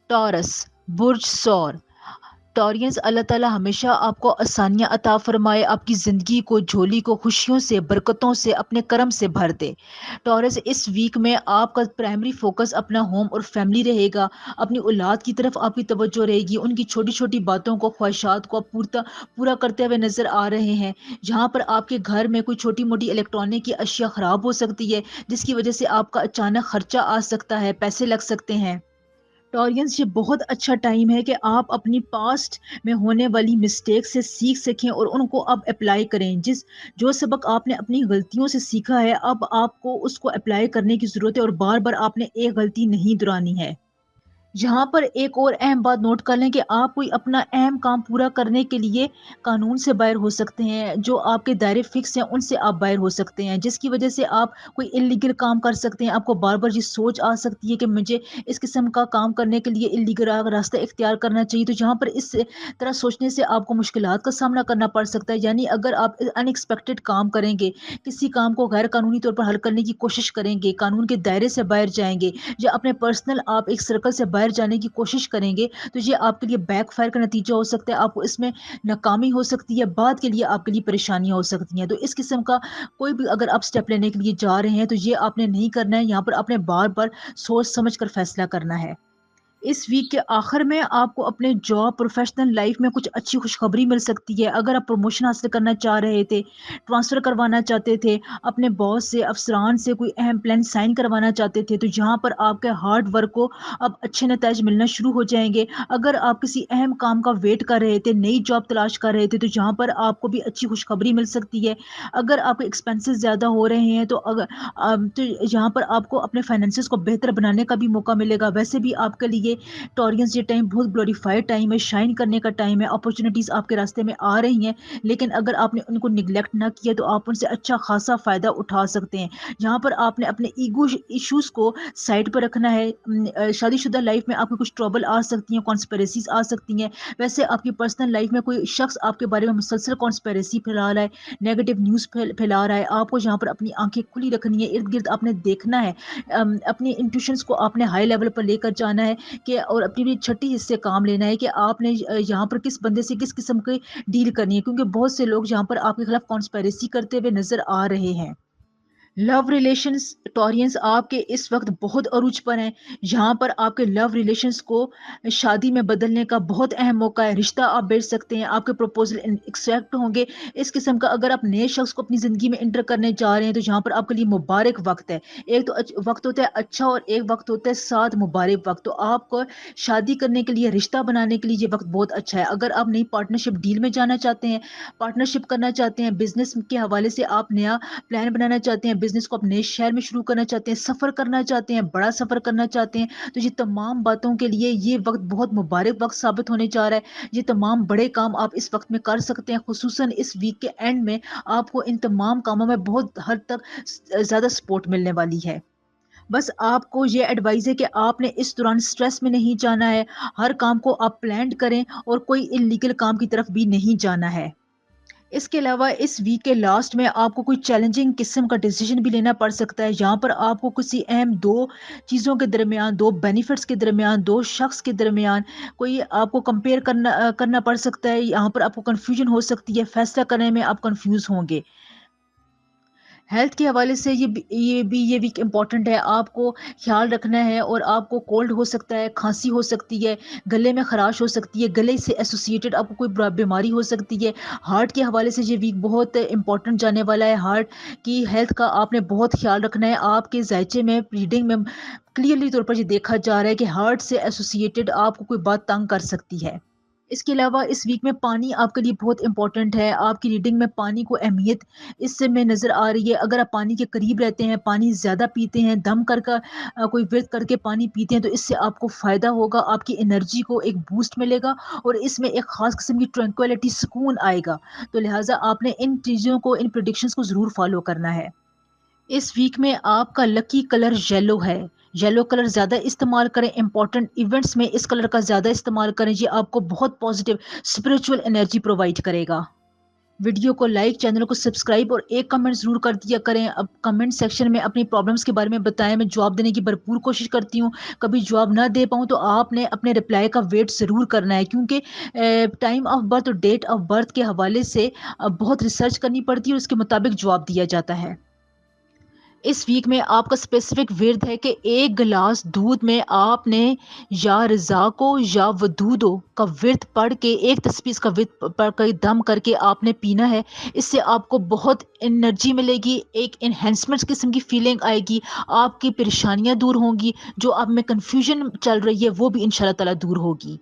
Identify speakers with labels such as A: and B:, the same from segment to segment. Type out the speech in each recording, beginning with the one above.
A: Taurus बुर्ज सौर। Taureans, अल्लाह ताला हमेशा आपको आसानियां अता फरमाए, आपकी ज़िंदगी को, झोली को खुशियों से, बरकतों से, अपने करम से भर दे। टॉरस, इस वीक में आपका प्राइमरी फोकस अपना होम और फैमिली रहेगा। अपनी औलाद की तरफ आपकी तवज्जो रहेगी, उनकी छोटी छोटी बातों को, ख्वाहिशात को आप पूरा करते हुए नजर आ रहे हैं। जहाँ पर आपके घर में कोई छोटी मोटी इलेक्ट्रॉनिक की अशिया खराब हो सकती है, जिसकी वजह से आपका अचानक खर्चा आ सकता है, पैसे लग सकते हैं। टॉरियंस, ये बहुत अच्छा टाइम है कि आप अपनी पास्ट में होने वाली मिस्टेक से सीख सकें और उनको अब अप्लाई करें। जो सबक आपने अपनी गलतियों से सीखा है, अब आपको उसको अप्लाई करने की ज़रूरत है और बार बार आपने एक गलती नहीं दोहरानी है। यहाँ पर एक और अहम बात नोट कर लें कि आप कोई अपना अहम काम पूरा करने के लिए कानून से बाहर हो सकते हैं। जो आपके दायरे फिक्स हैं उनसे आप बाहर हो सकते हैं, जिसकी वजह से आप कोई इलीगल काम कर सकते हैं। आपको बार बार ये सोच आ सकती है कि मुझे इस किस्म का काम करने के लिए इलीगल रास्ता इख्तियार करना चाहिए। तो जहाँ पर इस तरह सोचने से आपको मुश्किलात का सामना करना पड़ सकता है। यानी अगर आप अनएक्सपेक्टेड काम करेंगे, किसी काम को गैर कानूनी तौर पर हल करने की कोशिश करेंगे, कानून के दायरे से बाहर जाएंगे, या अपने पर्सनल आप एक सर्कल से बाहर जाने की कोशिश करेंगे, तो ये आपके लिए बैकफायर का नतीजा हो सकता है। आपको इसमें नाकामी हो सकती है, बाद के लिए आपके लिए परेशानियां हो सकती हैं। तो इस किस्म का कोई भी अगर आप स्टेप लेने के लिए जा रहे हैं, तो ये आपने नहीं करना है। यहाँ पर आपने बार बार सोच समझ कर फैसला करना है। इस वीक के आखिर में आपको अपने जॉब प्रोफेशनल लाइफ में कुछ अच्छी खुशखबरी मिल सकती है। अगर आप प्रमोशन हासिल करना चाह रहे थे, ट्रांसफ़र करवाना चाहते थे, अपने बॉस से, अफसरान से कोई अहम प्लान साइन करवाना चाहते थे, तो यहाँ पर आपके हार्ड वर्क को अब अच्छे नताइज मिलना शुरू हो जाएंगे। अगर आप किसी अहम काम का वेट कर रहे थे, नई जॉब तलाश कर रहे थे, तो यहाँ पर आपको भी अच्छी खुशखबरी मिल सकती है। अगर आपके एक्सपेंसेस ज़्यादा हो रहे हैं, तो यहाँ पर आपको अपने फाइनेंसिस को बेहतर बनाने का भी मौका मिलेगा। वैसे भी आपके लिए टॉरियंस, ये टाइम बहुत ग्लोरीफाइड टाइम है, शाइन करने का टाइम है। अपॉर्चुनिटीज आपके रास्ते में आ रही हैं, लेकिन अगर आपने उनको निगलेक्ट ना किया तो आप उनसे अच्छा खासा फायदा उठा सकते हैं। यहाँ पर आपने अपने ईगो इश्यूज को साइड पर रखना है। शादीशुदा लाइफ में आपको कुछ ट्रबल आ सकती हैं, कॉन्स्पेरेसीज आ सकती हैं। वैसे आपकी पर्सनल लाइफ में कोई शख्स आपके बारे में मुसलसल कॉन्स्पेरेसी फैला रहा है, नेगेटिव न्यूज़ फैला रहा है, आपको यहाँ पर अपनी आंखें खुली रखनी है, इर्द गिर्द आपने देखना है। अपनी इंट्यूशंस को आपने हाई लेवल पर लेकर जाना है कि और अपनी भी छठी हिस्से काम लेना है कि आपने यहाँ पर किस बंदे से किस किस्म की डील करनी है, क्योंकि बहुत से लोग यहाँ पर आपके खिलाफ कॉन्स्पेरेसी करते हुए नजर आ रहे हैं। लव रिलेशंस, टॉरियंस, आपके इस वक्त बहुत अरूज पर हैं। यहाँ पर आपके लव रिलेशंस को शादी में बदलने का बहुत अहम मौका है। रिश्ता आप बेच सकते हैं, आपके प्रपोजल एक्सेप्ट होंगे। इस किस्म का अगर आप नए शख्स को अपनी ज़िंदगी में इंटर करने जा रहे हैं, तो यहाँ पर आपके लिए मुबारक वक्त है। एक तो वक्त होता है अच्छा, और एक वक्त होता है साथ मुबारक वक्त। तो आपको शादी करने के लिए, रिश्ता बनाने के लिए ये वक्त बहुत अच्छा है। अगर आप नई पार्टनरशिप डील में जाना चाहते हैं, पार्टनरशिप करना चाहते हैं, बिजनेस के हवाले से आप नया प्लान बनाना चाहते हैं, बिजनेस को अपने शहर में शुरू करना चाहते हैं, सफर करना चाहते हैं, बड़ा सफर करना चाहते हैं, तो ये तमाम बातों के लिए ये वक्त बहुत मुबारक वक्त साबित होने जा रहा है। ये तमाम बड़े काम आप इस वक्त में कर सकते हैं। खुसूसन इस वीक के एंड में आपको इन तमाम कामों में बहुत हद तक ज्यादा सपोर्ट मिलने वाली है। बस आपको ये एडवाइस है कि आपने इस दौरान स्ट्रेस में नहीं जाना है। हर काम को आप प्लान करें और कोई इलीगल काम की तरफ भी नहीं जाना है। इसके अलावा इस वीक के लास्ट में आपको कोई चैलेंजिंग किस्म का डिसीजन भी लेना पड़ सकता है। यहाँ पर आपको किसी अहम दो चीज़ों के दरमियान, दो बेनिफिट्स के दरमियान, दो शख्स के दरमियान कोई आपको कंपेयर करना पड़ सकता है। यहाँ पर आपको कंफ्यूजन हो सकती है, फैसला करने में आप कंफ्यूज होंगे। हेल्थ के हवाले से ये वीक इम्पॉर्टेंट है। आपको ख्याल रखना है, और आपको कोल्ड हो सकता है, खांसी हो सकती है, गले में खराश हो सकती है, गले से एसोसिएटेड आपको कोई बीमारी हो सकती है। हार्ट के हवाले से ये वीक बहुत इंपॉर्टेंट जाने वाला है। हार्ट की हेल्थ का आपने बहुत ख्याल रखना है। आपके जायचे में, रीडिंग में क्लियरली तौर पर ये देखा जा रहा है कि हार्ट से एसोसिएटेड आपको कोई बात तंग कर सकती है। इसके अलावा इस वीक में पानी आपके लिए बहुत इंपॉर्टेंट है। आपकी रीडिंग में पानी को अहमियत इससे में नज़र आ रही है। अगर आप पानी के करीब रहते हैं, पानी ज़्यादा पीते हैं, दम कोई व्रत करके पानी पीते हैं, तो इससे आपको फ़ायदा होगा, आपकी एनर्जी को एक बूस्ट मिलेगा, और इसमें एक ख़ास किस्म की ट्रैंक्विलिटी, सुकून आएगा। तो लिहाजा आपने इन चीज़ों को, इन प्रिडिक्शंस को ज़रूर फॉलो करना है। इस वीक में आपका लकी कलर येलो है। येलो कलर ज़्यादा इस्तेमाल करें, इंपॉर्टेंट इवेंट्स में इस कलर का ज़्यादा इस्तेमाल करें। ये आपको बहुत पॉजिटिव स्पिरिचुअल एनर्जी प्रोवाइड करेगा। वीडियो को लाइक, चैनल को सब्सक्राइब और एक कमेंट ज़रूर कर दिया करें। अब कमेंट सेक्शन में अपनी प्रॉब्लम्स के बारे में बताएँ, मैं जवाब देने की भरपूर कोशिश करती हूँ। कभी जवाब ना दे पाऊँ तो आपने अपने रिप्लाई का वेट ज़रूर करना है, क्योंकि टाइम ऑफ बर्थ और डेट ऑफ बर्थ के हवाले से बहुत रिसर्च करनी पड़ती है और उसके मुताबिक जवाब दिया जाता है। इस वीक में आपका स्पेसिफिक विर्द है कि 1 गिलास दूध में आपने या रज़ा को या वदूदो का विर्द पढ़ के, एक तस्बीह का विर्द पढ़ के दम करके आपने पीना है। इससे आपको बहुत एनर्जी मिलेगी, एक एनहांसमेंट किस्म की फीलिंग आएगी, आपकी परेशानियाँ दूर होंगी, जो आप में कन्फ्यूजन चल रही है वो भी इंशाल्लाह ताला दूर होगी।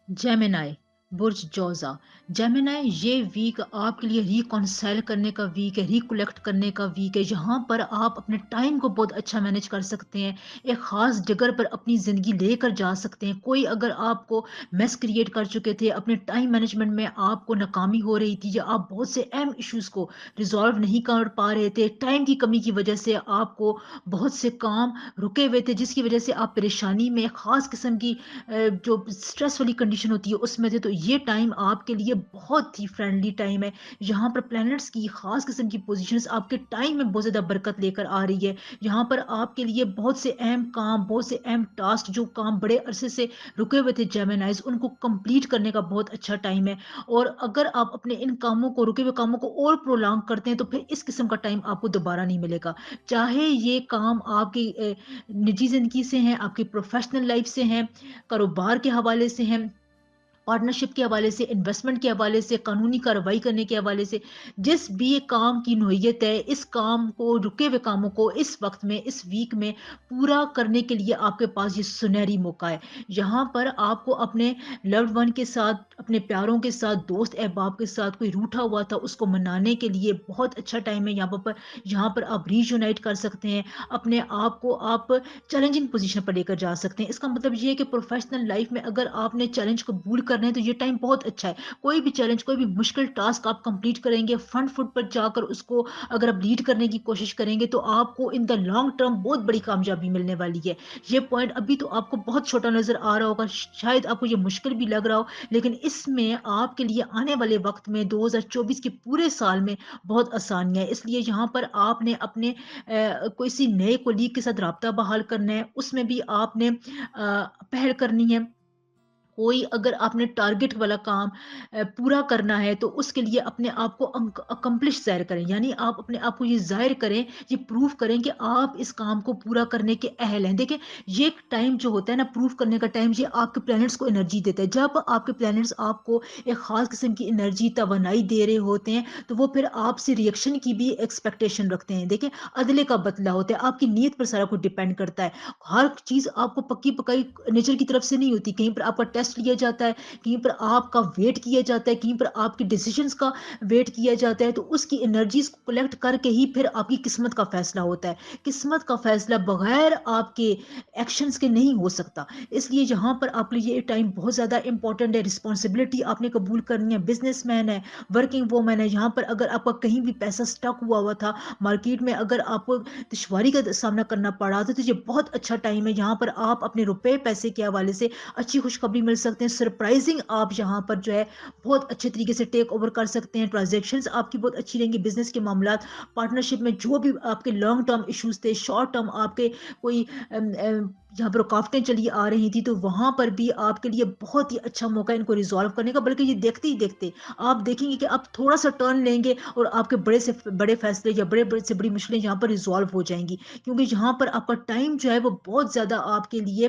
A: जेमिनाई, बुर्ज जोज़ा। जेमिनाई, ये वीक आपके लिए रिकॉन्साइल करने का वीक है, रिकलेक्ट करने का वीक है, जहाँ पर आप अपने टाइम को बहुत अच्छा मैनेज कर सकते हैं, एक ख़ास जगह पर अपनी ज़िंदगी लेकर जा सकते हैं। कोई अगर आपको मेस क्रिएट कर चुके थे, अपने टाइम मैनेजमेंट में आपको नाकामी हो रही थी, या आप बहुत से अहम इश्यूज़ को रिज़ॉल्व नहीं कर पा रहे थे, टाइम की कमी की वजह से आपको बहुत से काम रुके हुए थे, जिसकी वजह से आप परेशानी में, ख़ास किस्म की जो स्ट्रेस वाली कंडीशन होती है उसमें थे, तो ये टाइम आपके लिए बहुत ही फ्रेंडली टाइम है। यहाँ पर प्लैनेट्स की खास किस्म की पोजीशंस आपके टाइम में बहुत ज़्यादा बरकत लेकर आ रही है। यहाँ पर आपके लिए बहुत से अहम काम, बहुत से अहम टास्क, जो काम बड़े अरसे से रुके हुए थे जेमिनाइज, उनको कंप्लीट करने का बहुत अच्छा टाइम है। और अगर आप अपने इन कामों को, रुके हुए कामों को और प्रोलॉन्ग करते हैं, तो फिर इस किस्म का टाइम आपको दोबारा नहीं मिलेगा। चाहे ये काम आपकी निजी ज़िंदगी से हैं, आपकी प्रोफेशनल लाइफ से हैं, कारोबार के हवाले से हैं, पार्टनरशिप के हवाले से, इन्वेस्टमेंट के हवाले से, कानूनी कार्रवाई करने के हवाले से, जिस भी काम की नोयत है, इस काम को, रुके हुए कामों को इस वक्त में, इस वीक में पूरा करने के लिए आपके पास ये सुनहरी मौका है। यहाँ पर आपको अपने लव्ड वन के साथ, अपने प्यारों के साथ, दोस्त अहबाब के साथ, कोई रूठा हुआ था उसको मनाने के लिए बहुत अच्छा टाइम है। यहाँ पर आप रीयूनाइट कर सकते हैं, अपने आप को आप चैलेंजिंग पोजीशन पर लेकर जा सकते हैं। इसका मतलब ये है कि प्रोफेशनल लाइफ में अगर आपने चैलेंज कबूल करना है, तो ये टाइम बहुत अच्छा है। कोई भी चैलेंज, कोई भी मुश्किल टास्क आप कंप्लीट करेंगे, फ्रंट फुट पर जाकर उसको अगर आप लीड करने की कोशिश करेंगे, तो आपको इन द लॉन्ग टर्म बहुत बड़ी कामयाबी मिलने वाली है। ये पॉइंट अभी तो आपको बहुत छोटा नजर आ रहा होगा, शायद आपको ये मुश्किल भी लग रहा हो, लेकिन इसमें आपके लिए आने वाले वक्त में 2024 के पूरे साल में बहुत आसानियां है। इसलिए यहाँ पर आपने अपने किसी नए कोलीग के साथ राब्ता बहाल करना है, उसमें भी आपने पहल करनी है। कोई अगर आपने टारगेट वाला काम पूरा करना है, तो उसके लिए अपने आप को अकम्प्लिश ज़ाहिर करें, यानी आप अपने आप को ये ज़ाहिर करें, ये प्रूव करें कि आप इस काम को पूरा करने के अहल हैं। देखिए, ये टाइम जो होता है ना, प्रूव करने का टाइम, ये आपके प्लैनेट्स को एनर्जी देता है। जब आपके प्लैनेट्स आपको एक ख़ास किस्म की एनर्जी, तवानाई दे रहे होते हैं, तो वो फिर आपसे रिएक्शन की भी एक्सपेक्टेशन रखते हैं। देखिए, अदले का बदला होता है, आपकी नीयत पर सारा कुछ डिपेंड करता है। हर चीज़ आपको पक्की पकाई नेचर की तरफ से नहीं होती, कहीं पर आपका टेस्ट लिया जाता है, कहीं पर आपका वेट किया जाता है, कहीं पर आपके डिसीजंस का वेट किया जाता है, तो उसकी एनर्जीज को कलेक्ट करके ही फिर आपकी किस्मत का फैसला होता है। किस्मत का फैसला बगैर आपके एक्शंस के नहीं हो सकता। इसलिए यहाँ पर आपके लिए ये टाइम बहुत ज़्यादा इंपॉर्टेंट है। रिस्पॉन्सिबिलिटी आपने कबूल करनी है, बिजनेसमैन है, वर्किंग वोमैन है, यहाँ पर अगर आपका कहीं भी पैसा स्टक हुआ था मार्केट में, अगर आपको दुश्वारी का सामना करना पड़ा था, तो ये बहुत अच्छा टाइम है। यहाँ पर आप अपने रुपए पैसे के हवाले से अच्छी खुशखबरी मिल सकते हैं। सरप्राइजिंग आप यहाँ पर जो है बहुत अच्छे तरीके से टेक ओवर कर सकते हैं। ट्रांजैक्शंस आपकी बहुत अच्छी रहेंगी, बिजनेस के मामलात, पार्टनरशिप में जो भी आपके लॉन्ग टर्म इश्यूज थे, शॉर्ट टर्म आपके कोई यहाँ पर रुकावटें चली आ रही थी, तो वहां पर भी आपके लिए बहुत ही अच्छा मौका है इनको रिजॉल्व करने का। बल्कि ये देखते ही देखते आप देखेंगे कि आप थोड़ा सा टर्न लेंगे और आपके बड़े से बड़े फैसले या बड़े बड़े से बड़ी मुश्किलें यहाँ पर रिजॉल्व हो जाएंगी, क्योंकि यहाँ पर आपका टाइम जो है वो बहुत ज़्यादा आपके लिए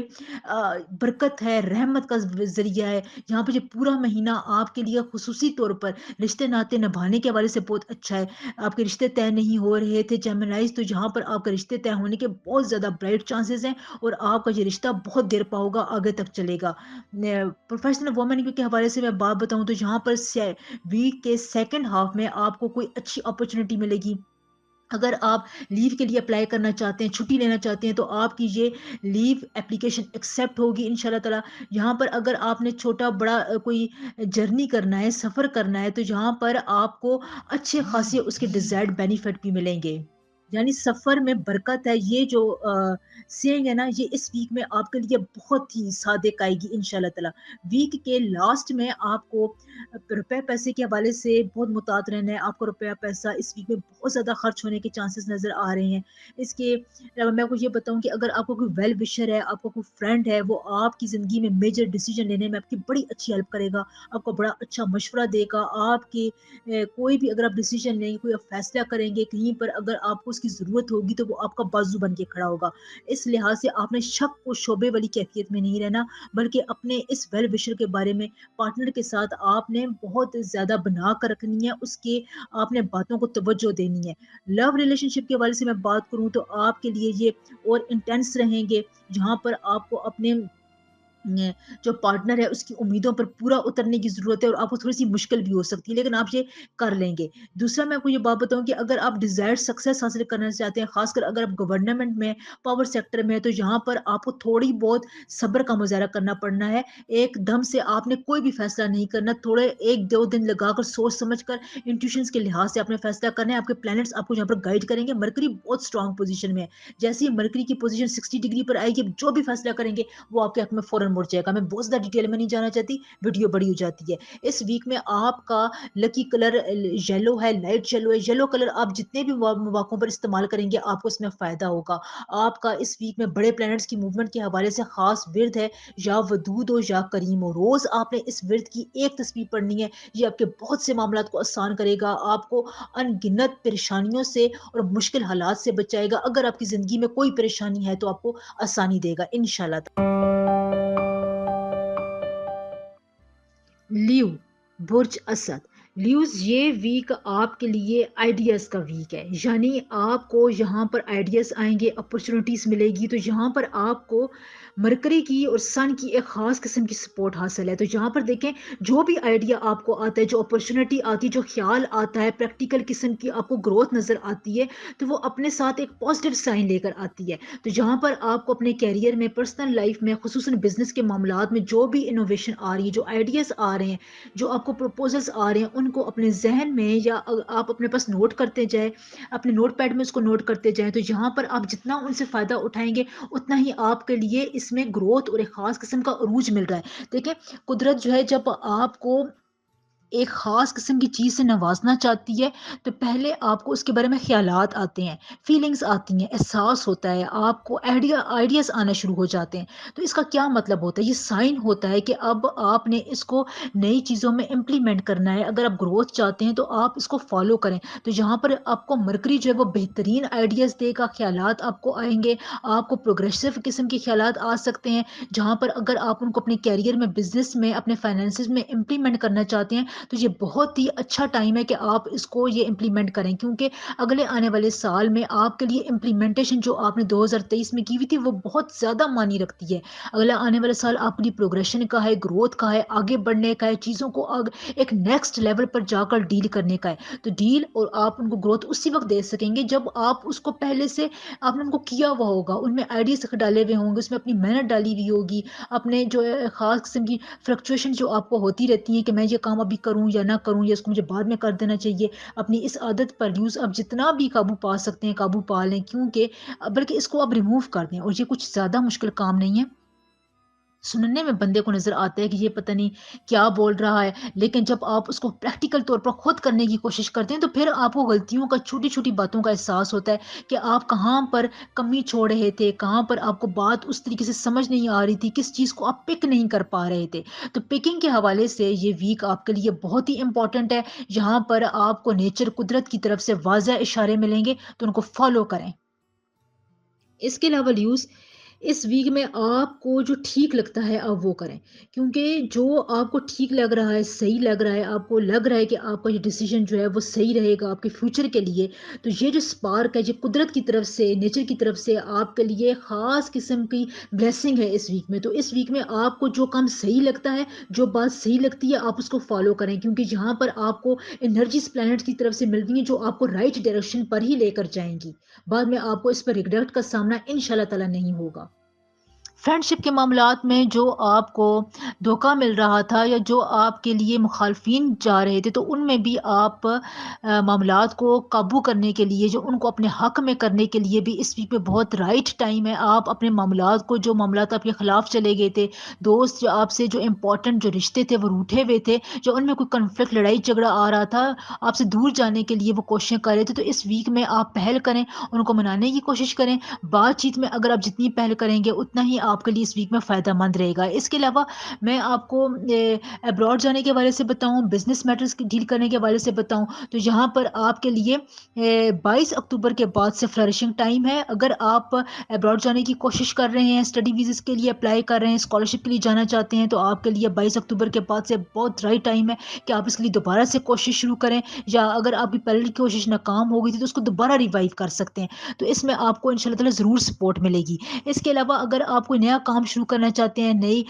A: बरकत है, रहमत का ज़रिया है। यहाँ पर ये पूरा महीना आपके लिए खुसूसी तौर पर रिश्ते नाते निभाने के हवाले से बहुत अच्छा है। आपके रिश्ते तय नहीं हो रहे थे जेमिनाइज, तो यहाँ पर आपके रिश्ते तय होने के बहुत ज़्यादा ब्राइट चांसेस हैं, और आपका ये रिश्ता बहुत देर पा होगा, आगे तक चलेगा। प्रोफेशनल वुमेन के हवाले से मैं बात बताऊँ, तो यहाँ पर वीक के सेकेंड हाफ में आपको कोई अच्छी अपॉर्चुनिटी मिलेगी। अगर आप लीव के लिए अप्लाई करना चाहते हैं, छुट्टी लेना चाहते हैं, तो आपकी ये लीव एप्लीकेशन एक्सेप्ट होगी इंशाल्लाह ताला। यहाँ पर अगर आपने छोटा बड़ा कोई जर्नी करना है, सफ़र करना है, तो यहाँ पर आपको अच्छे खासे उसके डिज़ायर्ड बेनिफिट भी मिलेंगे। यानी सफ़र में बरकत है, ये जो सेइंग है ना, ये इस वीक में आपके लिए बहुत ही सादेक आएगी इंशाल्लाह ताला। वीक के लास्ट में आपको रुपए पैसे के हवाले से बहुत मुहतात रहना है। आपको रुपया पैसा इस वीक में बहुत ज़्यादा खर्च होने के चांसेस नज़र आ रहे हैं। इसके अलावा मैं आपको ये बताऊँ कि अगर आपको कोई वेल विशर है, आपका कोई फ्रेंड है, वो आपकी ज़िंदगी में मेजर डिसीज़न लेने में आपकी बड़ी अच्छी हेल्प करेगा, आपको बड़ा अच्छा मशवरा देगा, आपके कोई भी अगर आप डिसीजन लेंगे, कोई आप फैसला करेंगे, कहीं पर अगर आपको उसकी ज़रूरत होगी तो वो आपका बाज़ू बन के खड़ा होगा। इस लिहाज से आपने शक व शोबे वाली कैफ़ियत में नहीं रहना, बल्कि अपने इस वेल विशर के बारे में पार्टनर के साथ आपने बहुत ज़्यादा बना कर रखनी है, उसके आपने बातों को तवज्जो देनी है। लव रिलेशनशिप के हवाले से मैं बात करूँ तो आपके लिए ये और इंटेंस रहेंगे, जहाँ पर आपको अपने न जो पार्टनर है उसकी उम्मीदों पर पूरा उतरने की ज़रूरत है और आपको थोड़ी-सी मुश्किल भी हो सकती है, लेकिन आप ये कर लेंगे। दूसरा मैं आपको ये बात बताऊँ कि अगर आप डिज़ायर्ड सक्सेस हासिल करना चाहते हैं, ख़ासकर अगर आप गवर्नमेंट में, पावर सेक्टर में हैं, तो यहाँ पर आपको थोड़ी बहुत सब्र का मुज़ाहरा करना पड़ना है। एकदम से आपने कोई भी फ़ैसला नहीं करना, थोड़े 1-2 दिन लगाकर सोच-समझ कर इंट्यूशंस के लिहाज़ से आपने फ़ैसला करना है। आपके प्लैनेट्स आपको यहाँ पर गाइड करेंगे। मरकरी बहुत स्ट्रॉन्ग पोज़ीशन में है। जैसे ही मरकरी की पोज़ीशन 60 डिग्री पर आएगी, आप जो भी फ़ैसला करेंगे वो आपके हक में फ़ौरन मुड़ जाएगा। मैं बहुत ज़्यादा डिटेल में नहीं जाना चाहती, वीडियो बड़ी हो जाती है। इस वीक में आपका लकी कलर येलो है, लाइट येलो है। येलो कलर आप जितने भी मौकों पर इस्तेमाल करेंगे, आपको इसमें फ़ायदा होगा। आपका इस वीक में बड़े प्लैनेट्स की मूवमेंट के हवाले से ख़ास विर्द है, या वदूद हो या करीम हो। रोज़ आपने इस विर्द की एक तस्बीह पढ़नी है। ये आपके बहुत से मामलात को आसान करेगा, आपको अनगिनत परेशानियों से और मुश्किल हालात से बचाएगा। अगर आपकी ज़िंदगी में कोई परेशानी है, तो आपको आसानी देगा इंशाल्लाह। लियो बुर्ज असद ल्यूज ये वीक आपके लिए आइडियाज़ का वीक है, यानी आपको यहाँ पर आइडियाज़ आएंगे, अपॉर्चुनिटीज़ मिलेगी। तो यहाँ पर आपको मरकरी की और सन की एक ख़ास किस्म की सपोर्ट हासिल है। तो यहाँ पर देखें, जो भी आइडिया आपको आता है, जो अपॉर्चुनिटी आती है, जो ख्याल आता है, प्रैक्टिकल किस्म की आपको ग्रोथ नज़र आती है, तो वो अपने साथ एक पॉजिटिव साइन लेकर आती है। तो यहाँ पर आपको अपने कैरियर में, पर्सनल लाइफ में, खुसूसन बिजनेस के मामलात में जो भी इनोवेशन आ रही है, जो आइडियाज़ आ रहे हैं, जो आपको प्रपोजल्स आ रहे हैं, उनको अपने जहन में या आप अपने पास नोट करते जाएं, अपने नोट पैड में उसको नोट करते जाएं। तो यहाँ पर आप जितना उनसे फ़ायदा उठाएंगे, उतना ही आपके लिए इसमें ग्रोथ और एक ख़ास किस्म का अरूज मिल रहा है। देखिए, कुदरत जो है जब आपको एक ख़ास किस्म की चीज़ से नवाज़ना चाहती है, तो पहले आपको उसके बारे में ख़्यालात आते हैं, फ़ीलिंग्स आती हैं, एहसास होता है, आपको आइडियाज़ आना शुरू हो जाते हैं। तो इसका क्या मतलब होता है? ये साइन होता है कि अब आपने इसको नई चीज़ों में इम्प्लीमेंट करना है। अगर आप ग्रोथ चाहते हैं, तो आप इसको फ़ॉलो करें। तो यहाँ पर आपको मरकरी जो है वो बेहतरीन आइडियाज़ देगा, ख़्यालात आपको आएँगे, आपको प्रोग्रेसिव किस्म के ख़्यालात आ सकते हैं, जहाँ पर अगर आप उनको अपने करियर में, बिज़नेस में, अपने फ़ाइनेंसेस में इम्प्लीमेंट करना चाहते हैं, तो ये बहुत ही अच्छा टाइम है कि आप इसको ये इम्प्लीमेंट करें, क्योंकि अगले आने वाले साल में आपके लिए इम्प्लीमेंटेशन जो आपने 2023 में की हुई थी, वो बहुत ज़्यादा मानी रखती है। अगला आने वाला साल आपके लिए प्रोग्रेशन का है, ग्रोथ का है, आगे बढ़ने का है, चीज़ों को एक नेक्स्ट लेवल पर जाकर डील करने का है। तो डील और आप उनको ग्रोथ उसी वक्त दे सकेंगे जब आप उसको पहले से आपने उनको किया हुआ होगा, उनमें आइडियाज डाले हुए होंगे, उसमें अपनी मेहनत डाली हुई होगी, अपने जो है खास किस्म की फ्लक्चुएशन जो आपको होती रहती है कि मैं ये काम अभी करूँ या ना करूँ, या इसको मुझे बाद में कर देना चाहिए। अपनी इस आदत पर यूज़ आप जितना भी काबू पा सकते हैं, काबू पा लें, क्योंकि बल्कि इसको आप रिमूव कर दें, और ये कुछ ज़्यादा मुश्किल काम नहीं है। सुनने में बंदे को नज़र आता है कि ये पता नहीं क्या बोल रहा है, लेकिन जब आप उसको प्रैक्टिकल तौर पर खुद करने की कोशिश करते हैं, तो फिर आपको गलतियों का, छोटी-छोटी बातों का एहसास होता है कि आप कहाँ पर कमी छोड़ रहे थे, कहाँ पर आपको बात उस तरीके से समझ नहीं आ रही थी, किस चीज़ को आप पिक नहीं कर पा रहे थे। तो पिकिंग के हवाले से ये वीक आपके लिए बहुत ही इम्पोर्टेंट है, जहाँ पर आपको नेचर, कुदरत की तरफ से वाज़ह इशारे मिलेंगे, तो उनको फ़ॉलो करें। इसके अलावा ल्यूज़ इस वीक में आपको जो ठीक लगता है आप वो करें, क्योंकि जो आपको ठीक लग रहा है, सही लग रहा है, आपको लग रहा है कि आपका ये डिसीजन जो है वो सही रहेगा आपके फ्यूचर के लिए, तो ये जो स्पार्क है, ये कुदरत की तरफ से, नेचर की तरफ से आपके लिए ख़ास किस्म की ब्लेसिंग है इस वीक में। तो इस वीक में आपको जो काम सही लगता है, जो बात सही लगती है, आप उसको फॉलो करें, क्योंकि यहाँ पर आपको एनर्जीज प्लैनेट की तरफ से मिल रही हैं जो आपको राइट डायरेक्शन पर ही लेकर जाएंगी। बाद में आपको इस पर रिग्रेट का सामना इंशाल्लाह ताला नहीं होगा। فرینڈشپ کے معاملات میں جو آپ کو دھوکہ مل رہا تھا یا جو آپ کے لیے مخالفین جا رہے تھے، تو ان میں بھی آپ معاملات کو قابو کرنے کے لیے، جو ان کو اپنے حق میں کرنے کے لیے بھی اس ویک میں بہت رائٹ ٹائم ہے. آپ اپنے معاملات کو، جو معاملات آپ کے خلاف چلے گئے تھے، دوست جو آپ سے جو امپورٹنٹ جو رشتے تھے وہ روٹھے ہوئے تھے، جو ان میں کوئی کنفلکٹ، لڑائی جھگڑا آ رہا تھا، آپ سے دور جانے کے لیے وہ کوششیں کر رہے تھے، تو اس ویک میں آپ پہل کریں، ان کو منانے کی کوشش کریں. بات چیت میں اگر آپ جتنی پہل کریں گے اتنا ہی آپ کے لیے اس ویک میں فائدہ مند رہے گا. اس کے علاوہ میں آپ کو ابراڈ جانے کے حوالے سے بتاؤں، بزنس میٹرز ڈیل کرنے کے حوالے سے بتاؤں، تو یہاں پر آپ کے لیے 22 اکتوبر کے بعد سے فلرشنگ ٹائم ہے. اگر آپ ابراڈ جانے کی کوشش کر رہے ہیں، اسٹڈی ویزز کے لیے اپلائی کر رہے ہیں، اسکالرشپ کے لیے جانا چاہتے ہیں، تو آپ کے لیے 22 اکتوبر کے بعد سے بہت رائٹ ٹائم ہے کہ آپ اس کے لیے دوبارہ سے کوشش شروع کریں، یا اگر آپ کی پہلی کوشش ناکام ہو گئی تھی تو اس کو دوبارہ ریوائیو کر سکتے ہیں. تو اس میں آپ کو ان شاء اللہ تعالیٰ ضرور سپورٹ ملے گی. اس کے علاوہ اگر آپ کوئی نیا کام شروع کرنا چاہتے ہیں، نئی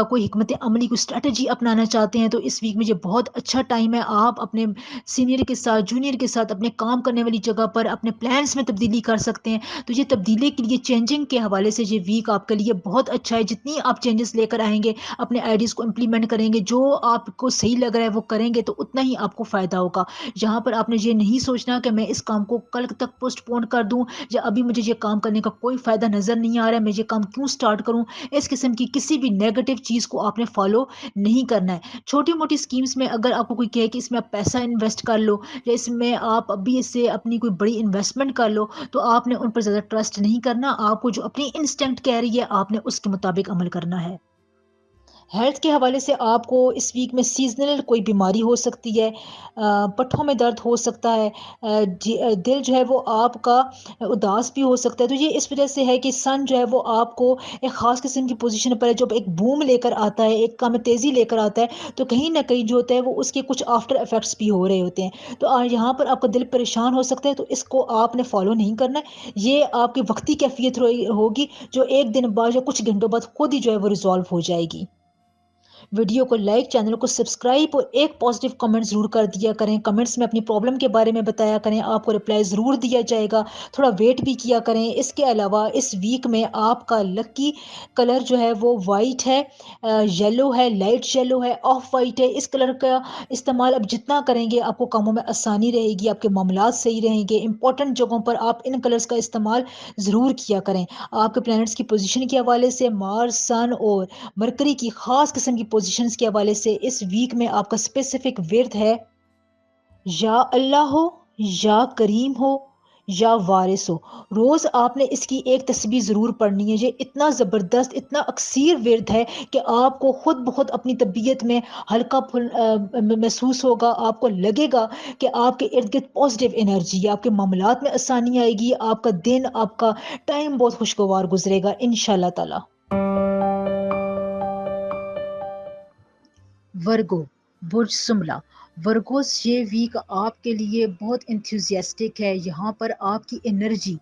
A: کوئی حکمت عملی، کوئی اسٹریٹجی اپنانا چاہتے ہیں، تو اس ویک میں یہ بہت اچھا ٹائم ہے. آپ اپنے سینئر کے ساتھ، جونیئر کے ساتھ، اپنے کام کرنے والی جگہ پر اپنے پلانس میں تبدیلی کر سکتے ہیں. تو یہ تبدیلی کے لیے، چینجنگ کے حوالے سے یہ ویک آپ کے لیے بہت اچھا ہے. جتنی آپ چینجز لے کر آئیں گے، اپنے آئیڈیز کو امپلیمنٹ کریں گے، جو آپ کو صحیح لگ رہا ہے وہ کریں گے، تو اتنا ہی آپ کو فائدہ ہوگا. یہاں پر آپ نے یہ نہیں سوچنا کہ میں اس کام کو کل تک پوسٹ پون کر دوں، یا ابھی مجھے یہ کام کرنے کا کوئی فائدہ نظر نہیں آ رہا ہے، میں یہ کام کیوں سٹارٹ کروں. اس قسم کی کسی بھی نیگیٹو چیز کو آپ نے فالو نہیں کرنا ہے. چھوٹی موٹی اسکیمز میں اگر آپ کو کوئی کہے کہ اس میں آپ پیسہ انویسٹ کر لو، یا اس میں آپ ابھی اس سے اپنی کوئی بڑی انویسٹمنٹ کر لو، تو آپ نے ان پر زیادہ ٹرسٹ نہیں کرنا. آپ کو جو اپنی انسٹنکٹ کہہ رہی ہے، آپ نے اس کے مطابق عمل کرنا ہے. ہیلتھ کے حوالے سے آپ کو اس ویک میں سیزنل کوئی بیماری ہو سکتی ہے، پٹھوں میں درد ہو سکتا ہے، دل جو ہے وہ آپ کا اداس بھی ہو سکتا ہے. تو یہ اس وجہ سے ہے کہ سن جو ہے وہ آپ کو ایک خاص قسم کی پوزیشن پر ہے، جب ایک بوم لے کر آتا ہے، ایک کام تیزی لے کر آتا ہے، تو کہیں نہ کہیں جو ہوتا ہے وہ اس کے کچھ آفٹر افیکٹس بھی ہو رہے ہوتے ہیں. تو یہاں پر آپ کا دل پریشان ہو سکتا ہے، تو اس کو آپ نے فالو نہیں کرنا ہے. یہ آپ کی وقتی کیفیت ہوگی، جو ایک دن بعد یا کچھ گھنٹوں بعد خود ہی جو ہے وہ ریزالو ہو جائے گی. ویڈیو کو لائک، چینل کو سبسکرائب، اور ایک پازیٹیو کمنٹ ضرور کر دیا کریں. کمنٹس میں اپنی پرابلم کے بارے میں بتایا کریں، آپ کو رپلائی ضرور دیا جائے گا. تھوڑا ویٹ بھی کیا کریں. اس کے علاوہ اس ویک میں آپ کا لکی کلر جو ہے وہ وائٹ ہے، یلو ہے، لائٹ یلو ہے، آف وائٹ ہے. اس کلر کا استعمال اب جتنا کریں گے، آپ کو کاموں میں آسانی رہے گی، آپ کے معاملات صحیح رہیں گے. امپورٹنٹ جگہوں پر آپ ان کلرز کا استعمال ضرور کیا کریں. آپ کے پلانٹس کی پوزیشن کے حوالے سے، مارس، سن اور مرکری کی خاص قسم کی پوزیشنز کے حوالے سے اس ویک میں آپ کا اسپیسیفک ورد ہے: یا اللہ ہو، یا کریم ہو، یا وارث ہو. روز آپ نے اس کی ایک تسبیح ضرور پڑھنی ہے. یہ اتنا زبردست، اتنا اکثیر ورد ہے کہ آپ کو خود بخود اپنی طبیعت میں ہلکا محسوس ہوگا. آپ کو لگے گا کہ آپ کے ارد گرد پازیٹیو انرجی ہے، آپ کے معاملات میں آسانی آئے گی، آپ کا دن، آپ کا ٹائم بہت خوشگوار گزرے گا انشاءاللہ تعالی. ورگو، برج سملہ. ورگوز، یہ ویک آپ کے لیے بہت انتھوزیاسٹک ہے. یہاں پر آپ کی انرجی،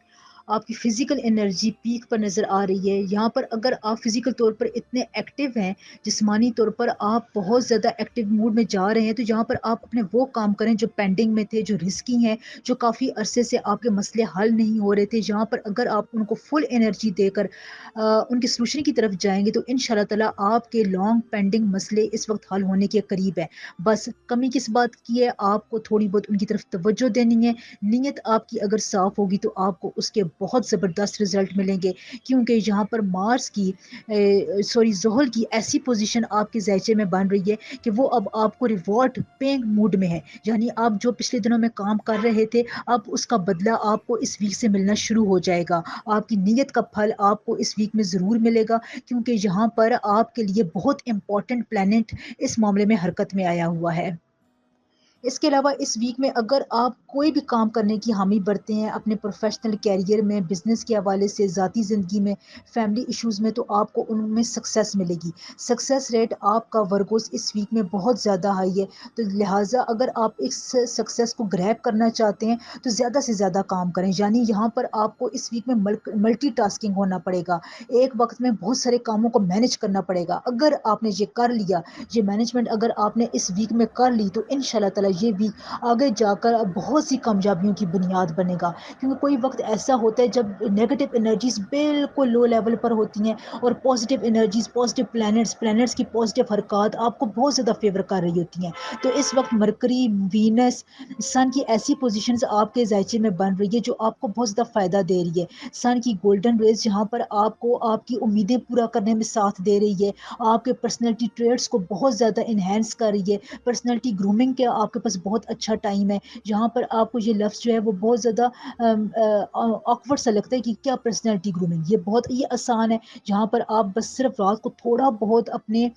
A: آپ کی فزیکل انرجی پیک پر نظر آ رہی ہے. یہاں پر اگر آپ فزیکل طور پر اتنے ایکٹیو ہیں، جسمانی طور پر آپ بہت زیادہ ایکٹیو موڈ میں جا رہے ہیں، تو یہاں پر آپ اپنے وہ کام کریں جو پینڈنگ میں تھے، جو رسکی ہیں، جو کافی عرصے سے آپ کے مسئلے حل نہیں ہو رہے تھے. یہاں پر اگر آپ ان کو فل انرجی دے کر ان کے سلوشن کی طرف جائیں گے، تو ان شاء اللہ تعالیٰ آپ کے لانگ پینڈنگ مسئلے اس وقت حل ہونے کے قریب ہے. بس کمی کس بات کی ہے؟ آپ کو تھوڑی بہت ان کی طرف توجہ دینی ہے. نیت آپ کی اگر صاف ہوگی تو آپ کو اس کے بہت زبردست رزلٹ ملیں گے، کیونکہ یہاں پر مارس کی زحل کی ایسی پوزیشن آپ کے ذائچے میں بن رہی ہے کہ وہ اب آپ کو ریوارڈ پیئنگ موڈ میں ہے. یعنی آپ جو پچھلے دنوں میں کام کر رہے تھے، اب اس کا بدلہ آپ کو اس ویک سے ملنا شروع ہو جائے گا. آپ کی نیت کا پھل آپ کو اس ویک میں ضرور ملے گا، کیونکہ یہاں پر آپ کے لیے بہت امپورٹنٹ پلانٹ اس معاملے میں حرکت میں آیا ہوا ہے. اس کے علاوہ اس ویک میں اگر آپ کوئی بھی کام کرنے کی حامی برتے ہیں، اپنے پروفیشنل کیریئر میں، بزنس کے حوالے سے، ذاتی زندگی میں، فیملی ایشوز میں، تو آپ کو ان میں سکسیس ملے گی. سکسیس ریٹ آپ کا ورگوز اس ویک میں بہت زیادہ ہائی ہے. تو لہٰذا اگر آپ اس سکسیس کو گریب کرنا چاہتے ہیں تو زیادہ سے زیادہ کام کریں. یعنی یہاں پر آپ کو اس ویک میں ملٹی ٹاسکنگ ہونا پڑے گا. ایک وقت میں بہت سارے کاموں کو مینج کرنا پڑے گا. اگر آپ نے یہ کر لیا، یہ مینجمنٹ اگر آپ نے اس ویک میں کر لی، تو ان شاء اللہ تعالیٰ یہ ویک آگے جا کر بہت سی کامیابیوں کی بنیاد بنے گا، کیونکہ کوئی وقت ایسا ہوتا ہے جب نیگیٹو انرجیز بالکل لو لیول پر ہوتی ہیں اور پازیٹیو انرجیز، پازیٹیو پلینٹس کی پازیٹیو حرکات آپ کو بہت زیادہ فیور کر رہی ہوتی ہیں. تو اس وقت مرکری، وینس، سن کی ایسی پوزیشنز آپ کے ذائچے میں بن رہی ہے جو آپ کو بہت زیادہ فائدہ دے رہی ہے. سن کی گولڈن ریز جہاں پر آپ کو آپ کی امیدیں پورا کرنے میں ساتھ دے رہی ہے، آپ کے پرسنالٹی ٹریٹس کو بہت زیادہ انہینس کر رہی ہے. پرسنالٹی گرومنگ کے آپ کے پاس بہت اچھا ٹائم ہے، جہاں پر آپ کو یہ لفظ جو ہے وہ بہت زیادہ آکورڈ سا لگتا ہے کہ کیا پرسنالٹی گرومنگ، یہ آسان ہے، جہاں پر آپ بس صرف رات کو تھوڑا بہت اپنے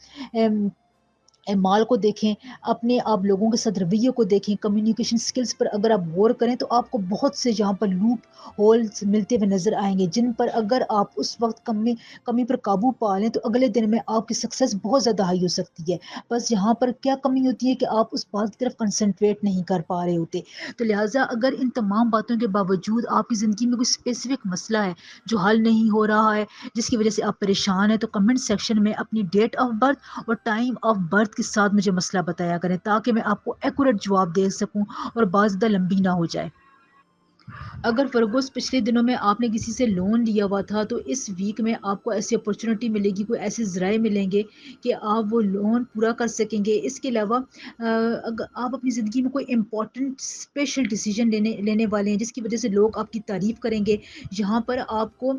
A: اعمال کو دیکھیں، اپنے آپ لوگوں کے ساتھ رویے کو دیکھیں، کمیونیکیشن سکلز پر اگر آپ غور کریں تو آپ کو بہت سے جہاں پر لوپ ہولز ملتے ہوئے نظر آئیں گے، جن پر اگر آپ اس وقت کمی پر قابو پا لیں تو اگلے دن میں آپ کی سکسیس بہت زیادہ ہائی ہو سکتی ہے. بس یہاں پر کیا کمی ہوتی ہے کہ آپ اس بات کی طرف کنسنٹریٹ نہیں کر پا رہے ہوتے. تو لہٰذا اگر ان تمام باتوں کے باوجود آپ کی زندگی میں کوئی اسپیسیفک مسئلہ ہے جو حل نہیں ہو رہا ہے، جس کی وجہ سے آپ پریشان ہیں، تو کمنٹ سیکشن میں اپنی ڈیٹ آف برتھ اور ٹائم آف برتھ کے ساتھ مجھے مسئلہ بتایا کریں، تاکہ میں آپ کو ایکوریٹ جواب دے سکوں اور بات زیادہ لمبی نہ ہو جائے. اگر فرگوس پچھلے دنوں میں آپ نے کسی سے لون لیا ہوا تھا تو اس ویک میں آپ کو ایسی اپرچونٹی ملے گی، کوئی ایسے ذرائع ملیں گے کہ آپ وہ لون پورا کر سکیں گے. اس کے علاوہ اگر آپ اپنی زندگی میں کوئی امپورٹنٹ اسپیشل ڈیسیجن لینے والے ہیں جس کی وجہ سے لوگ آپ کی تعریف کریں گے، جہاں پر آپ کو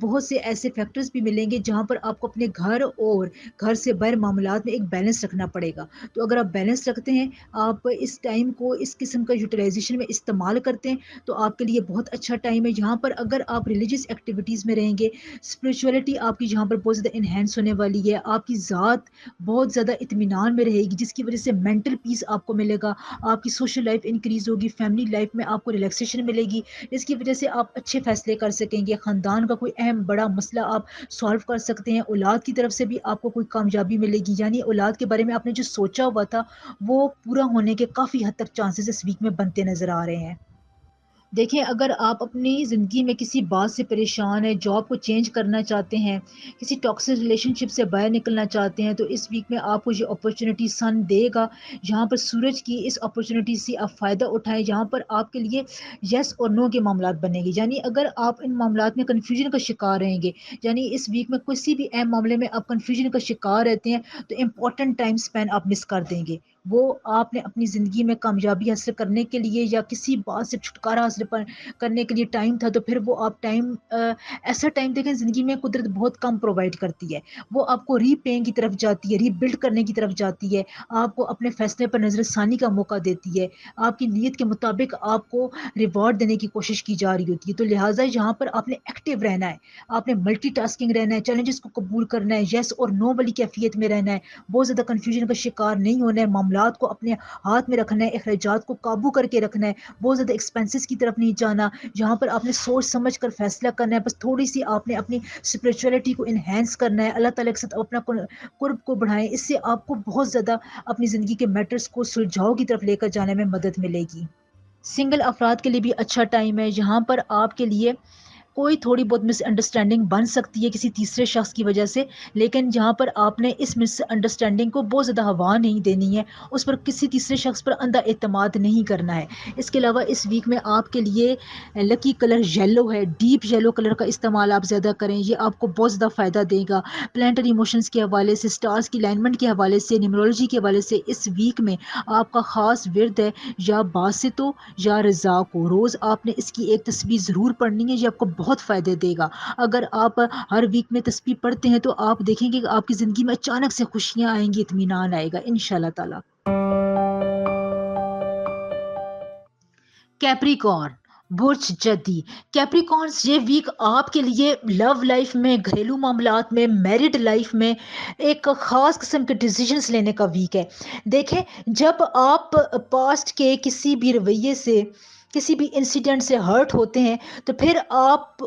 A: بہت سے ایسے فیکٹرز بھی ملیں گے جہاں پر آپ کو اپنے گھر اور گھر سے باہر معاملات میں ایک بیلنس رکھنا پڑے گا. تو اگر آپ بیلنس رکھتے ہیں، آپ اس ٹائم کو اس قسم کا یوٹیلائزیشن میں استعمال کرتے ہیں تو آپ کے لیے بہت اچھا ٹائم ہے. یہاں پر اگر آپ ریلیجیس ایکٹیویٹیز میں رہیں گے، اسپریچولیٹی آپ کی جہاں پر بہت زیادہ انہینس ہونے والی ہے، آپ کی ذات بہت زیادہ اطمینان میں رہے گی، جس کی وجہ سے مینٹل پیس آپ کو ملے گا، آپ کی سوشل لائف انکریز ہوگی، فیملی لائف میں آپ کو ریلیکسیشن ملے گی، جس کی وجہ سے آپ اچھے فیصلے کر سکیں گے. خاندان کا کوئی اہم بڑا مسئلہ آپ سالو کر سکتے ہیں. اولاد کی طرف سے بھی آپ کو کوئی کامیابی ملے گی، یعنی اولاد کے بارے میں آپ نے جو سوچا ہوا تھا وہ پورا ہونے کے کافی حد تک چانسز اس ویک میں بنتے نظر آ رہے ہیں. دیکھیں، اگر آپ اپنی زندگی میں کسی بات سے پریشان ہیں، جاب کو چینج کرنا چاہتے ہیں، کسی ٹاکسک ریلیشن شپ سے باہر نکلنا چاہتے ہیں، تو اس ویک میں آپ کو یہ اپرچونٹی سن دے گا، جہاں پر سورج کی اس اپرچونٹی سے آپ فائدہ اٹھائیں، جہاں پر آپ کے لیے یس اور نو کے معاملات بنے گے. یعنی اگر آپ ان معاملات میں کنفیوژن کا شکار رہیں گے، یعنی اس ویک میں کسی بھی اہم معاملے میں آپ کنفیوژن کا شکار رہتے ہیں، تو امپورٹنٹ ٹائم اسپین آپ مس کر دیں گے. وہ آپ نے اپنی زندگی میں کامیابی حاصل کرنے کے لیے یا کسی بات سے چھٹکارا حاصل کرنے کے لیے ٹائم تھا، تو پھر وہ آپ ٹائم ایسا ٹائم دیکھیں، زندگی میں قدرت بہت کم پرووائڈ کرتی ہے. وہ آپ کو ری پیئنگ کی طرف جاتی ہے، ری بلڈ کرنے کی طرف جاتی ہے، آپ کو اپنے فیصلے پر نظر ثانی کا موقع دیتی ہے، آپ کی نیت کے مطابق آپ کو ریوارڈ دینے کی کوشش کی جا رہی ہوتی ہے. تو لہٰذا یہاں پر آپ نے ایکٹیو رہنا ہے، آپ نے ملٹی ٹاسکنگ رہنا ہے، چیلنجز کو قبول کرنا ہے، یس اور نو والی کیفیت میں رہنا ہے، بہت زیادہ کنفیوژن کا شکار نہیں ہونا ہے، معاملات کو اپنے ہاتھ میں رکھنا ہے، اخراجات کو قابو کر کے رکھنا ہے، بہت زیادہ ایکسپینسز کی طرف نہیں جانا. جہاں پر آپ نے سوچ سمجھ کر فیصلہ کرنا ہے، بس تھوڑی سی آپ نے اپنی اسپریچولیٹی کو انہینس کرنا ہے، اللہ تعالیٰ کے ساتھ اپنا قرب کو بڑھائیں. اس سے آپ کو بہت زیادہ اپنی زندگی کے میٹرز کو سلجھاؤ کی طرف لے کر جانے میں مدد ملے گی. سنگل افراد کے لیے بھی اچھا ٹائم ہے، جہاں پر آپ کے لیے کوئی تھوڑی بہت مس انڈرسٹینڈنگ بن سکتی ہے کسی تیسرے شخص کی وجہ سے، لیکن جہاں پر آپ نے اس مس انڈرسٹینڈنگ کو بہت زیادہ ہوا نہیں دینی ہے، اس پر کسی تیسرے شخص پر اندھا اعتماد نہیں کرنا ہے. اس کے علاوہ اس ویک میں آپ کے لیے لکی کلر یلو ہے، ڈیپ یلو کلر کا استعمال آپ زیادہ کریں، یہ آپ کو بہت زیادہ فائدہ دے گا. پلانٹری موشنز کے حوالے سے، سٹارز کی الائنمنٹ کے حوالے سے، نیومرولوجی کے حوالے سے اس ویک میں آپ کا خاص ورد ہے یا باسطو یا رضا کو. روز آپ نے اس کی ایک تسبیح ضرور پڑھنی ہے، یہ آپ کو بہت فائدے دے گا. اگر آپ ہر ویک میں تسبیح پڑھتے ہیں تو آپ دیکھیں گے کہ آپ کی زندگی میں اچانک سے خوشیاں آئیں گی، اطمینان آئے گا انشاءاللہ تعالی. کیپریکارن برج جدی. کیپریکارنز، یہ ویک آپ کے لیے لو لائف میں، گھریلو معاملات میں، میرڈ لائف میں ایک خاص قسم کے ڈیسیجنز لینے کا ویک ہے. دیکھیں، جب آپ پاسٹ کے کسی بھی رویے سے کسی بھی انسیڈنٹ سے ہرٹ ہوتے ہیں تو پھر آپ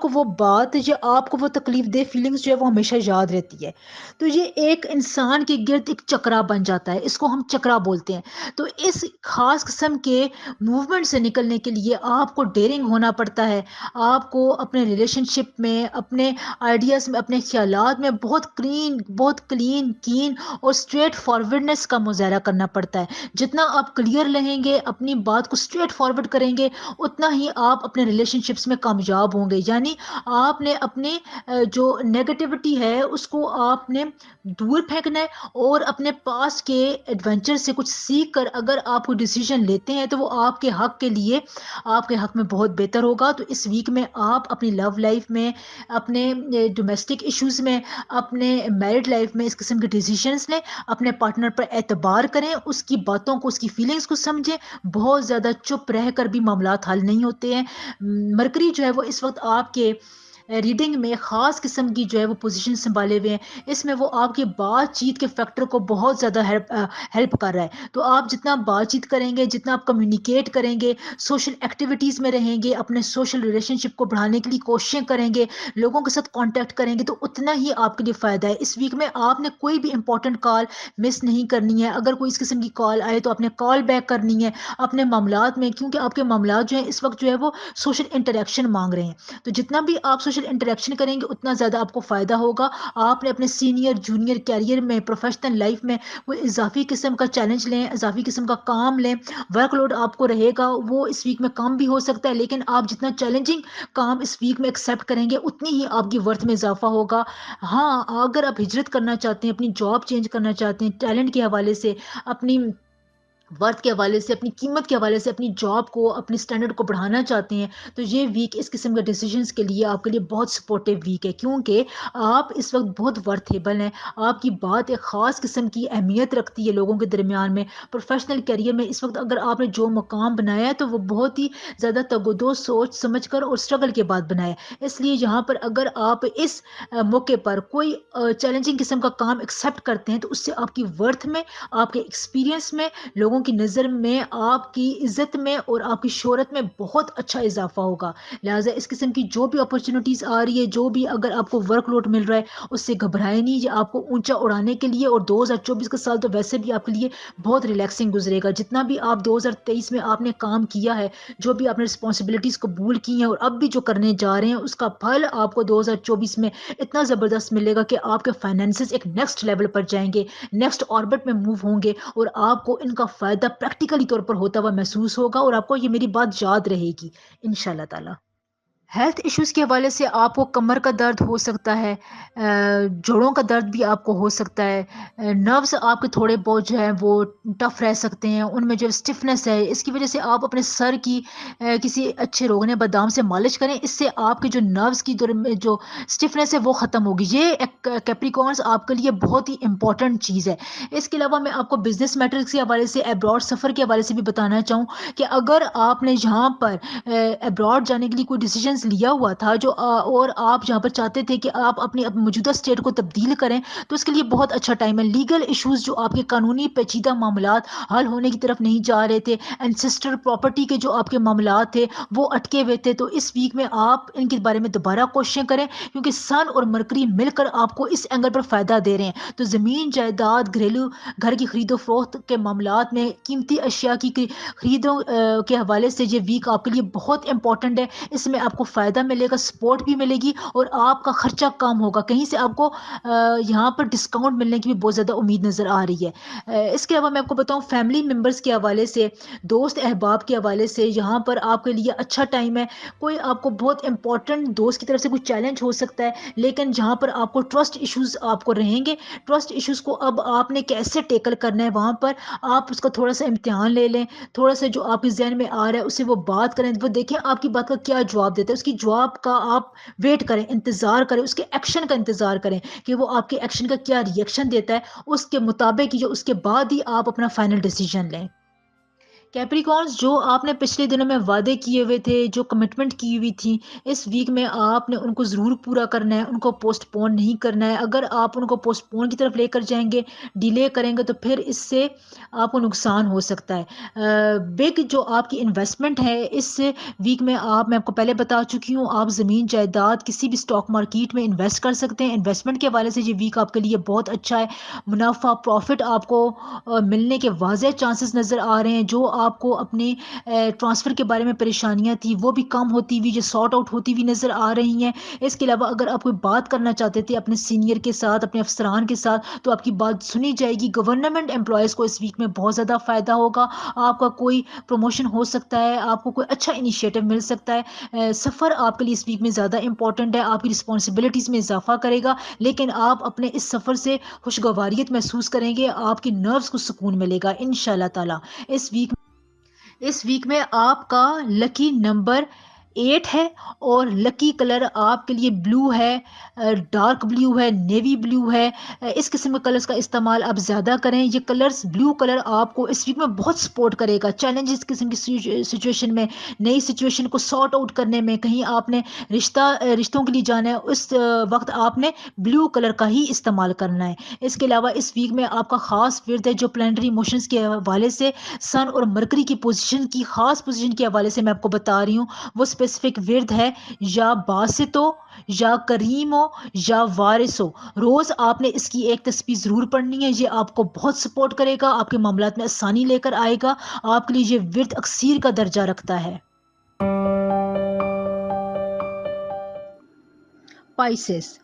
A: کو وہ بات یا آپ کو وہ تکلیف دہ فیلنگس جو ہے وہ ہمیشہ یاد رہتی ہے. تو یہ ایک انسان کے گرد ایک چکرا بن جاتا ہے، اس کو ہم چکرا بولتے ہیں. تو اس خاص قسم کے موومنٹ سے نکلنے کے لیے آپ کو ڈیرنگ ہونا پڑتا ہے. آپ کو اپنے ریلیشن شپ میں، اپنے آئیڈیاز میں، اپنے خیالات میں بہت کلین کین اور اسٹریٹ فارورڈنس کا مظاہرہ کرنا پڑتا ہے. جتنا آپ کلیئر رہیں گے، اپنی بات کو اسٹریٹ فارورڈ کریں گے، اتنا ہی آپ اپنے ریلیشن شپس میں کامیاب ہوں گے. یعنی آپ نے اپنے جو نیگیٹیوٹی ہے اس کو آپ نے دور پھینکنا ہے، اور اپنے پاس کے ایڈونچر سے کچھ سیکھ کر اگر آپ کو ڈیسیژن لیتے ہیں تو وہ آپ کے حق کے لیے، آپ کے حق میں بہت بہتر ہوگا. تو اس ویک میں آپ اپنی لو لائف میں، اپنے ڈومیسٹک ایشوز میں، اپنے میرڈ لائف میں اس قسم کے ڈیسیشنز لیں. اپنے پارٹنر پر اعتبار کریں، اس کی باتوں کو، اس کی فیلنگز کو سمجھیں. بہت زیادہ چپ رہ کر بھی معاملات حل نہیں ہوتے ہیں. مرکری جو ہے وہ اس وقت آپ کے ریڈنگ میں خاص قسم کی جو ہے وہ پوزیشن سنبھالے ہوئے ہیں. اس میں وہ آپ کی بات چیت کے فیکٹر کو بہت زیادہ ہیلپ کر رہا ہے. تو آپ جتنا بات چیت کریں گے، جتنا آپ کمیونیکیٹ کریں گے، سوشل ایکٹیویٹیز میں رہیں گے، اپنے سوشل ریلیشن شپ کو بڑھانے کے لیے کوششیں کریں گے، لوگوں کے ساتھ کانٹیکٹ کریں گے، تو اتنا ہی آپ کے لیے فائدہ ہے. اس ویک میں آپ نے کوئی بھی امپورٹنٹ کال مس نہیں کرنی ہے. اگر کوئی اس قسم کی کال آئے تو آپ نے کال بیک کرنی ہے اپنے معاملات میں، کیونکہ آپ کے معاملات جو ہیں اس وقت جو ہے وہ سوشل انٹریکشن مانگ رہے ہیں. تو جتنا بھی آپ سوشل انٹریکشن کریں گے اتنا زیادہ آپ کو فائدہ ہوگا. آپ نے اپنے سینئر جونیئر کیریئر میں، پروفیشنل لائف میں کوئی اضافی قسم کا چیلنج لیں، اضافی قسم کا کام لیں. ورک لوڈ آپ کو رہے گا، وہ اس ویک میں کم بھی ہو سکتا ہے، لیکن آپ جتنا چیلنجنگ کام اس ویک میں ایکسیپٹ کریں گے اتنی ہی آپ کی ورتھ میں اضافہ ہوگا. ہاں، اگر آپ ہجرت کرنا چاہتے ہیں، اپنی جاب چینج کرنا چاہتے ہیں، ٹیلنٹ کے حوالے سے، اپنی ورتھ کے حوالے سے، اپنی قیمت کے حوالے سے، اپنی جاب کو، اپنی اسٹینڈرڈ کو بڑھانا چاہتے ہیں، تو یہ ویک اس قسم کے ڈیسیجنس کے لیے آپ کے لیے بہت سپورٹیو ویک ہے. کیونکہ آپ اس وقت بہت ورتھیبل ہیں. آپ کی بات ایک خاص قسم کی اہمیت رکھتی ہے لوگوں کے درمیان میں. پروفیشنل کیریئر میں اس وقت اگر آپ نے جو مقام بنایا ہے تو وہ بہت ہی زیادہ تگودو سوچ سمجھ کر اور اسٹرگل کے بعد بنایا ہے. اس لیے یہاں پر اگر آپ اس موقع پر کوئی چیلنجنگ قسم کا کام ایکسیپٹ کرتے ہیں تو اس سے آپ کی ورتھ میں، آپ کے ایکسپیرینس میں، لوگوں کی نظر میں، آپ کی عزت میں اور آپ کی شہرت میں بہت اچھا اضافہ ہوگا. لہٰذا اس قسم کی جو بھی اپرچونیٹیز آ رہی ہے، جو بھی اگر آپ کو ورک لوڈ مل رہا ہے، اس سے گھبرائے نہیں. یہ آپ کو اونچا اڑانے کے لیے، اور 2024 کا سال تو ویسے بھی آپ کے لیے بہت ریلیکسنگ گزرے گا. جتنا بھی آپ 2023 میں آپ نے کام کیا ہے، جو بھی آپ نے رسپانسبلٹیز قبول کی ہیں اور اب بھی جو کرنے جا رہے ہیں، اس کا پھل آپ کو 2024 میں اتنا زبردست ملے گا کہ آپ کے فائنینسز ایک نیکسٹ لیول پر جائیں گے، نیکسٹ آربٹ میں موو ہوں گے، اور آپ کو ان کا فائدہ پریکٹیکلی طور پر ہوتا ہوا محسوس ہوگا، اور آپ کو یہ میری بات یاد رہے گی انشاءاللہ تعالی. ہیلتھ ایشوز کے حوالے سے آپ کو کمر کا درد ہو سکتا ہے، جوڑوں کا درد بھی آپ کو ہو سکتا ہے. نروز آپ کے تھوڑے بہت جو ہیں وہ ٹف رہ سکتے ہیں، ان میں جو اسٹفنس ہے اس کی وجہ سے آپ اپنے سر کی کسی اچھے روغن بادام سے مالش کریں. اس سے آپ کے جو نروز کی جو اسٹفنس ہے وہ ختم ہوگی. یہ کیپریکارنس آپ کے لیے بہت ہی امپورٹنٹ چیز ہے. اس کے علاوہ میں آپ کو بزنس میٹرکس کے حوالے سے، ابراڈ سفر کے حوالے سے بھی بتانا چاہوں کہ اگر آپ نے یہاں پر ابراڈ جانے کے لیے کوئی ڈیسیجنس لیا ہوا تھا جو اور آپ جہاں پر چاہتے تھے کہ آپ اپنی موجودہ اسٹیٹ کو تبدیل کریں، تو اس کے لیے بہت اچھا ٹائم ہے. لیگل ایشوز جو آپ کے قانونی پیچیدہ معاملات حل ہونے کی طرف نہیں جا رہے تھے، اینسسٹر پراپرٹی کے جو آپ کے معاملات تھے وہ اٹکے ہوئے تھے، تو اس ویک میں آپ ان کے بارے میں دوبارہ کوششیں کریں، کیونکہ سن اور مرکری مل کر آپ کو اس اینگل پر فائدہ دے رہے ہیں. تو زمین جائیداد، گھریلو گھر کی خرید و فروخت کے معاملات میں، قیمتی اشیاء کی خریدوں کے حوالے سے یہ ویک آپ کے لیے بہت امپورٹنٹ ہے. اس میں آپ کو فائدہ ملے گا، سپورٹ بھی ملے گی، اور آپ کا خرچہ کم ہوگا. کہیں سے آپ کو یہاں پر ڈسکاؤنٹ ملنے کی بھی بہت زیادہ امید نظر آ رہی ہے. اس کے علاوہ میں آپ کو بتاؤں فیملی ممبرس کے حوالے سے، دوست احباب کے حوالے سے، یہاں پر آپ کے لیے اچھا ٹائم ہے. کوئی آپ کو بہت امپورٹنٹ دوست کی طرف سے کوئی چیلنج ہو سکتا ہے، لیکن جہاں پر آپ کو ٹرسٹ ایشوز آپ کو رہیں گے، ٹرسٹ ایشوز کو اب آپ نے کیسے ٹیکل کرنا ہے، وہاں پر آپ اس کا تھوڑا سا امتحان لے لیں. تھوڑا سا جو آپ کے ذہن میں آ رہا ہے اسے وہ بات کریں، وہ دیکھیں آپ کی بات کا کیا جواب دیتا ہے، اس کی جواب کا آپ ویٹ کریں، انتظار کریں، اس کے ایکشن کا انتظار کریں کہ وہ آپ کے ایکشن کا کیا ری ایکشن دیتا ہے. اس کے مطابق جو اس کے بعد ہی آپ اپنا فائنل ڈیسیجن لیں. कैप्रिकॉर्न्स, जो आपने पिछले दिनों में वादे किए हुए थे, जो कमिटमेंट की हुई थी, इस वीक में आपने उनको ज़रूर पूरा करना है, उनको पोस्टपोन नहीं करना है। अगर आप उनको पोस्टपोन की तरफ लेकर जाएँगे, डिले करेंगे तो फिर इससे आपको नुकसान हो सकता है। बिग जो आपकी इन्वेस्टमेंट है इस वीक में, मैं आपको पहले बता चुकी हूँ, आप ज़मीन जायदाद किसी भी स्टॉक मार्केट में इन्वेस्ट कर सकते हैं। इन्वेस्टमेंट के हवाले से ये वीक आपके लिए बहुत अच्छा है। मुनाफा, प्रॉफ़िट आपको मिलने के वाज़ेह चांसेस नज़र आ रहे हैं। जो आपको अपने ट्रांसफ़र के बारे में परेशानियाँ थी, वो भी कम होती हुई, जो सॉर्ट आउट होती हुई नज़र आ रही हैं। इसके अलावा अगर आप कोई बात करना चाहते थे अपने सीनियर के साथ, अपने अफ़सरान के साथ, तो आपकी बात सुनी जाएगी। गवर्नमेंट एम्प्लॉइज़ को इस वीक में बहुत ज़्यादा फ़ायदा होगा। आपका कोई प्रमोशन हो सकता है, आपको कोई अच्छा इनिशिएटिव मिल सकता है। सफ़र आपके लिए इस वीक में ज़्यादा इम्पोर्टेंट है, आपकी रिस्पॉन्सिबिलिटीज़ में इज़ाफ़ा करेगा, लेकिन आप अपने इस सफ़र से खुशगवारियत महसूस करेंगे, आपके नर्व्स को सुकून मिलेगा इंशाल्लाह ताला। इस वीक इस वीक में आपका लकी नंबर 8 है और लकी कलर आपके लिए ब्लू है, डार्क ब्लू है, नेवी ब्लू है। इस किस्म के कलर्स का इस्तेमाल आप ज़्यादा करें। ये कलर्स, ब्लू कलर आपको इस वीक में बहुत सपोर्ट करेगा चैलेंजेस किस्म की सिचुएशन में, नई सिचुएशन को सॉर्ट आउट करने में। कहीं आपने रिश्तों के लिए जाना है, उस वक्त आपने ब्लू कलर का ही इस्तेमाल करना है। इसके अलावा इस वीक में आपका ख़ास विर्द है जो प्लानिटरी मोशंस के हवाले से, सन और मरकरी की पोजीशन की खास पोजीशन के हवाले से मैं आपको बता रही हूँ। वो स्पेसिफिक विर्द है, या बासितो, या करीमो, या वारिसो। रोज आपने इसकी एक तस्बीह जरूर पढ़नी है। ये आपको बहुत सपोर्ट करेगा, आपके मामलात में आसानी लेकर आएगा। आपके लिए ये विर्द अक्सीर का दर्जा रखता है। पाइसेस,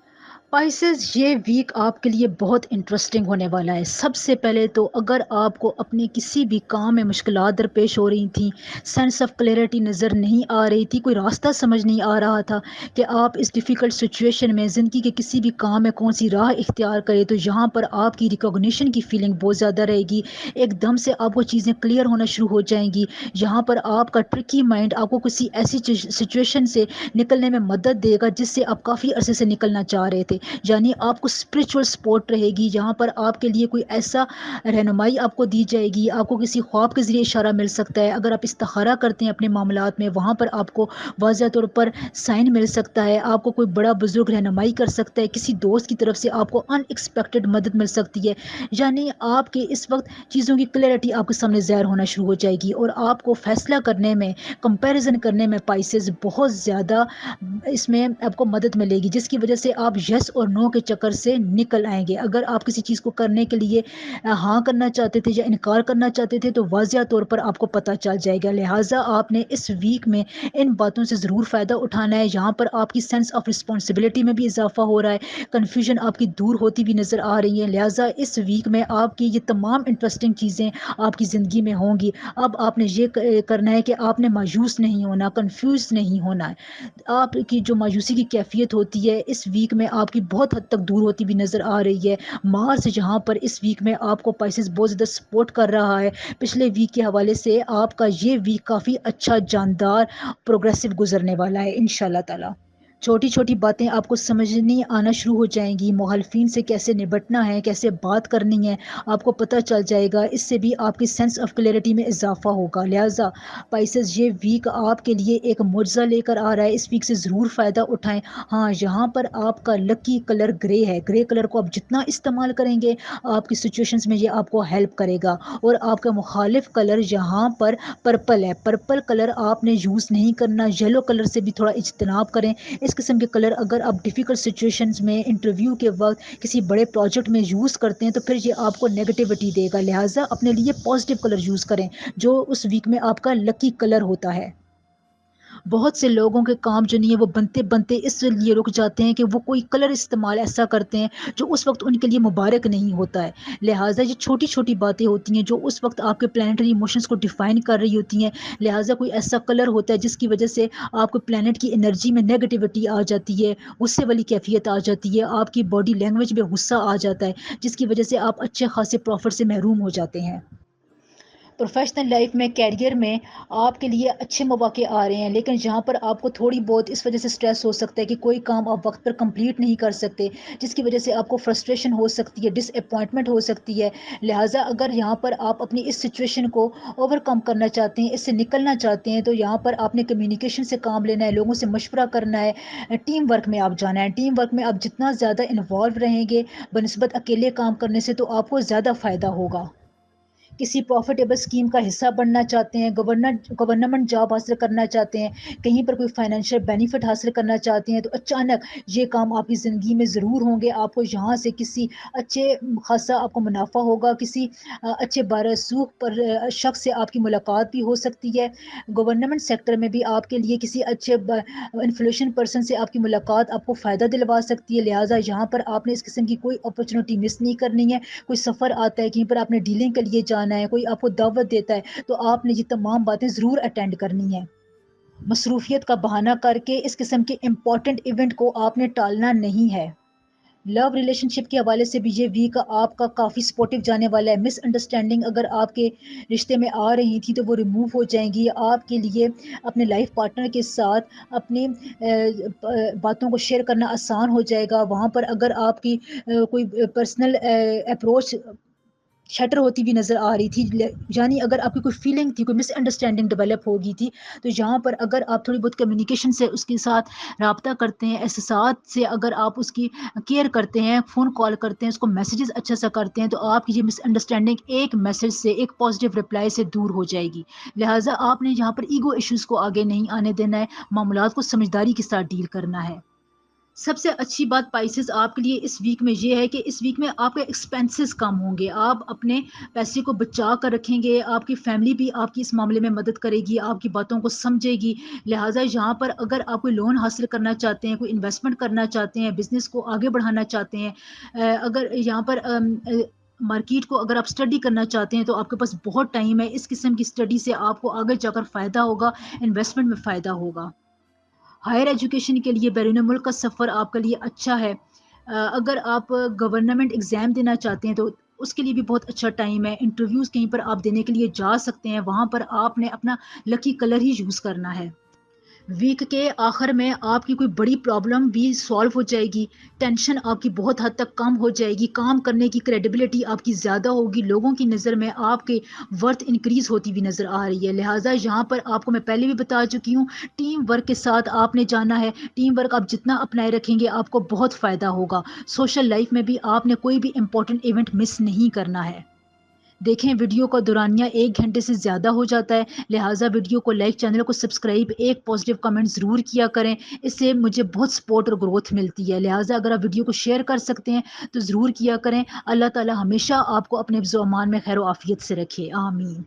A: पाइसेस, ये वीक आपके लिए बहुत इंटरेस्टिंग होने वाला है। सबसे पहले तो अगर आपको अपने किसी भी काम में मुश्किलात दरपेश हो रही थी, सेंस ऑफ क्लैरिटी नज़र नहीं आ रही थी, कोई रास्ता समझ नहीं आ रहा था कि आप इस डिफ़िकल्ट सिचुएशन में ज़िंदगी के किसी भी काम में कौन सी राह इख्तियार करें, तो यहाँ पर आपकी रिकॉग्निशन की फीलिंग बहुत ज़्यादा रहेगी। एकदम से आपको चीज़ें क्लियर होना शुरू हो जाएंगी। यहाँ पर आपका ट्रिकी माइंड आपको किसी ऐसी सिचुएशन से निकलने में मदद देगा जिससे आप काफ़ी अरसे से निकलना चाह रहे थे। यानी आपको स्पिरिचुअल सपोर्ट रहेगी। यहाँ पर आपके लिए कोई ऐसा रहनुमाई आपको दी जाएगी, आपको किसी ख्वाब के ज़रिए इशारा मिल सकता है। अगर आप इस्तिखारा करते हैं अपने मामलात में, वहाँ पर आपको वाज़ह तौर पर साइन मिल सकता है। आपको कोई बड़ा बुजुर्ग रहनुमाई कर सकता है, किसी दोस्त की तरफ से आपको अनएक्सपेक्टेड मदद मिल सकती है। यानी आपके इस वक्त चीज़ों की क्लैरिटी आपके सामने ज़ाहिर होना शुरू हो जाएगी और आपको फैसला करने में, कंपैरिजन करने में पाइसेस बहुत ज़्यादा इसमें आपको मदद मिलेगी, जिसकी वजह से आप यस और नो के चक्कर से निकल आएंगे। अगर आप किसी चीज़ को करने के लिए हाँ करना चाहते थे या इनकार करना चाहते थे, तो वाज़िया तौर पर आपको पता चल जाएगा। लिहाजा आपने इस वीक में इन बातों से ज़रूर फ़ायदा उठाना है। यहाँ पर आपकी सेंस ऑफ रिस्पॉन्सिबिलिटी में भी इजाफा हो रहा है, कन्फ्यूजन आपकी दूर होती भी नज़र आ रही है। लिहाजा इस वीक में आपकी ये तमाम इंटरेस्टिंग चीज़ें आपकी ज़िंदगी में होंगी। अब आपने ये करना है कि आपने मायूस नहीं होना, कन्फ्यूज़ नहीं होना है। आपकी जो मायूसी की कैफियत होती है इस वीक में आपकी बहुत हद तक दूर होती भी नज़र आ रही है। मार्स जहाँ पर इस वीक में आपको पाइसेस बहुत ज़्यादा सपोर्ट कर रहा है, पिछले वीक के हवाले से आपका ये वीक काफ़ी अच्छा, जानदार, प्रोग्रेसिव गुजरने वाला है इंशाल्लाह ताला। छोटी छोटी बातें आपको समझनी आना शुरू हो जाएंगी। मुखालफिन से कैसे निपटना है, कैसे बात करनी है, आपको पता चल जाएगा। इससे भी आपकी सेंस ऑफ क्लैरिटी में इजाफा होगा। लिहाजा पाइसेस, ये वीक आपके लिए एक मुआवजा लेकर आ रहा है। इस वीक से ज़रूर फ़ायदा उठाएं। हाँ, यहाँ पर आपका लकी कलर ग्रे है। ग्रे कलर को आप जितना इस्तेमाल करेंगे आपकी सिचुएशंस में ये आपको हेल्प करेगा। और आपका मुखालिफ कलर यहाँ पर पर्पल है। पर्पल कलर आपने यूज़ नहीं करना। येलो कलर से भी थोड़ा इज्तनाब करें। इस किस्म के कलर अगर आप डिफ़िकल्ट सिचुएशंस में, इंटरव्यू के वक्त, किसी बड़े प्रोजेक्ट में यूज़ करते हैं तो फिर ये आपको नेगेटिविटी देगा। लिहाजा अपने लिए पॉजिटिव कलर यूज़ करें जो उस वीक में आपका लकी कलर होता है। बहुत से लोगों के काम जो नहीं है वो बनते बनते इसलिए रुक जाते हैं कि वो कोई कलर इस्तेमाल ऐसा करते हैं जो उस वक्त उनके लिए मुबारक नहीं होता है। लिहाजा ये छोटी छोटी बातें होती हैं जो उस वक्त आपके प्लानिटरी इमोशंस को डिफाइन कर रही होती हैं। लिहाजा कोई ऐसा कलर होता है जिसकी वजह से आपको प्लानट की एनर्जी में नेगेटिविटी आ जाती है, गुस्से वाली कैफियत आ जाती है, आपकी बॉडी लैंग्वेज में गुस्सा आ जाता है, जिसकी वजह से आप अच्छे खासे प्रॉफिट से महरूम हो जाते हैं। پروفیشنل لائف میں کیریئر میں آپ کے لیے اچھے مواقع آ رہے ہیں، لیکن جہاں پر آپ کو تھوڑی بہت اس وجہ سے سٹریس ہو سکتا ہے کہ کوئی کام آپ وقت پر کمپلیٹ نہیں کر سکتے، جس کی وجہ سے آپ کو فرسٹریشن ہو سکتی ہے، ڈس اپوائنٹمنٹ ہو سکتی ہے. لہٰذا اگر یہاں پر آپ اپنی اس سچویشن کو اوور کم کرنا چاہتے ہیں، اس سے نکلنا چاہتے ہیں، تو یہاں پر آپ نے کمیونیکیشن سے کام لینا ہے، لوگوں سے مشورہ کرنا ہے، ٹیم ورک میں آپ جانا ہے. ٹیم ورک میں آپ جتنا زیادہ انوالو رہیں گے بنسبت اکیلے کام کرنے سے، تو آپ کو زیادہ فائدہ ہوگا. کسی پروفیٹیبل اسکیم کا حصہ بننا چاہتے ہیں، گورنمنٹ جاب حاصل کرنا چاہتے ہیں، کہیں پر کوئی فائنینشیل بینیفٹ حاصل کرنا چاہتے ہیں، تو اچانک یہ کام آپ کی زندگی میں ضرور ہوں گے. آپ کو یہاں سے کسی اچھے خاصا آپ کو منافع ہوگا، کسی اچھے بارسوخ پر شخص سے آپ کی ملاقات بھی ہو سکتی ہے. گورنمنٹ سیکٹر میں بھی آپ کے لیے کسی اچھے انفلوئنشل پرسن سے آپ کی ملاقات آپ کو فائدہ دلوا سکتی ہے. لہٰذا یہاں پر آپ نے اس قسم کی کوئی اپرچونیٹی مس نہیں کرنی ہے. کوئی سفر آتا ہے، کہیں پر آپ نے ڈیلنگ کے لیے جانا ہے، کوئی آپ کو دعوت دیتا ہے، تو آپ نے یہ تمام باتیں ضرور اٹینڈ کرنی ہے. مصروفیت کا بہانہ کر کے اس قسم کے امپورٹنٹ ایونٹ کو آپ نے ٹالنا نہیں ہے. لو ریلیشن شپ کے حوالے سے بھی یہ ویک آپ کا کافی سپورٹیو جانے والا ہے. مس انڈرسٹینڈنگ اگر آپ کے رشتے میں آ رہی تھی تو وہ ریموو ہو جائیں گی. آپ کے لیے اپنے لائف پارٹنر کے ساتھ اپنی باتوں کو شیئر کرنا آسان ہو جائے گا. وہاں پر اگر آپ کی کوئی پرسنل اپروچ شٹر ہوتی بھی نظر آ رہی تھی، یعنی اگر آپ کی کوئی فیلنگ تھی، کوئی مس انڈرسٹینڈنگ ڈیولپ ہوگی تھی، تو یہاں پر اگر آپ تھوڑی بہت کمیونیکیشن سے اس کے ساتھ رابطہ کرتے ہیں، احساسات سے اگر آپ اس کی کیئر کرتے ہیں، فون کال کرتے ہیں، اس کو میسیجز اچھا سا کرتے ہیں، تو آپ کی یہ مس انڈرسٹینڈنگ ایک میسج سے، ایک پازیٹیو رپلائی سے دور ہو جائے گی. لہٰذا آپ نے یہاں پر ایگو ایشوز کو آگے نہیں آنے دینا ہے، معاملات کو سمجھداری کے ساتھ ڈیل کرنا ہے. سب سے اچھی بات پائسز آپ کے لیے اس ویک میں یہ ہے کہ اس ویک میں آپ کے ایکسپینسز کم ہوں گے. آپ اپنے پیسے کو بچا کر رکھیں گے. آپ کی فیملی بھی آپ کی اس معاملے میں مدد کرے گی، آپ کی باتوں کو سمجھے گی. لہٰذا یہاں پر اگر آپ کوئی لون حاصل کرنا چاہتے ہیں، کوئی انویسٹمنٹ کرنا چاہتے ہیں، بزنس کو آگے بڑھانا چاہتے ہیں، اگر یہاں پر مارکیٹ کو اگر آپ اسٹڈی کرنا چاہتے ہیں، تو آپ کے پاس بہت ٹائم ہے. اس قسم کی اسٹڈی سے آپ کو آگے جا کر فائدہ ہوگا، انویسٹمنٹ میں فائدہ ہوگا. ہائر ایجوکیشن کے لیے بیرون ملک کا سفر آپ کے لیے اچھا ہے. اگر آپ گورنمنٹ ایگزام دینا چاہتے ہیں تو اس کے لیے بھی بہت اچھا ٹائم ہے. انٹرویوز کہیں پر آپ دینے کے لیے جا سکتے ہیں، وہاں پر آپ نے اپنا لکی کلر ہی یوز کرنا ہے. ویک کے آخر میں آپ کی کوئی بڑی پرابلم بھی سالو ہو جائے گی. ٹینشن آپ کی بہت حد تک کم ہو جائے گی. کام کرنے کی کریڈیبلٹی آپ کی زیادہ ہوگی. لوگوں کی نظر میں آپ کے ورتھ انکریز ہوتی بھی نظر آ رہی ہے. لہٰذا یہاں پر آپ کو میں پہلے بھی بتا چکی ہوں، ٹیم ورک کے ساتھ آپ نے جانا ہے. ٹیم ورک آپ جتنا اپنائے رکھیں گے آپ کو بہت فائدہ ہوگا. سوشل لائف میں بھی آپ نے کوئی بھی امپورٹنٹ ایونٹ مس نہیں کرنا ہے. دیکھیں ویڈیو کا دورانیہ 1 گھنٹے سے زیادہ ہو جاتا ہے، لہٰذا ویڈیو کو لائک، چینل کو سبسکرائب، ایک پازیٹیو کمنٹ ضرور کیا کریں. اس سے مجھے بہت سپورٹ اور گروتھ ملتی ہے. لہٰذا اگر آپ ویڈیو کو شیئر کر سکتے ہیں تو ضرور کیا کریں. اللہ تعالی ہمیشہ آپ کو اپنے حفظ و امان میں خیر و عافیت سے رکھے. آمین.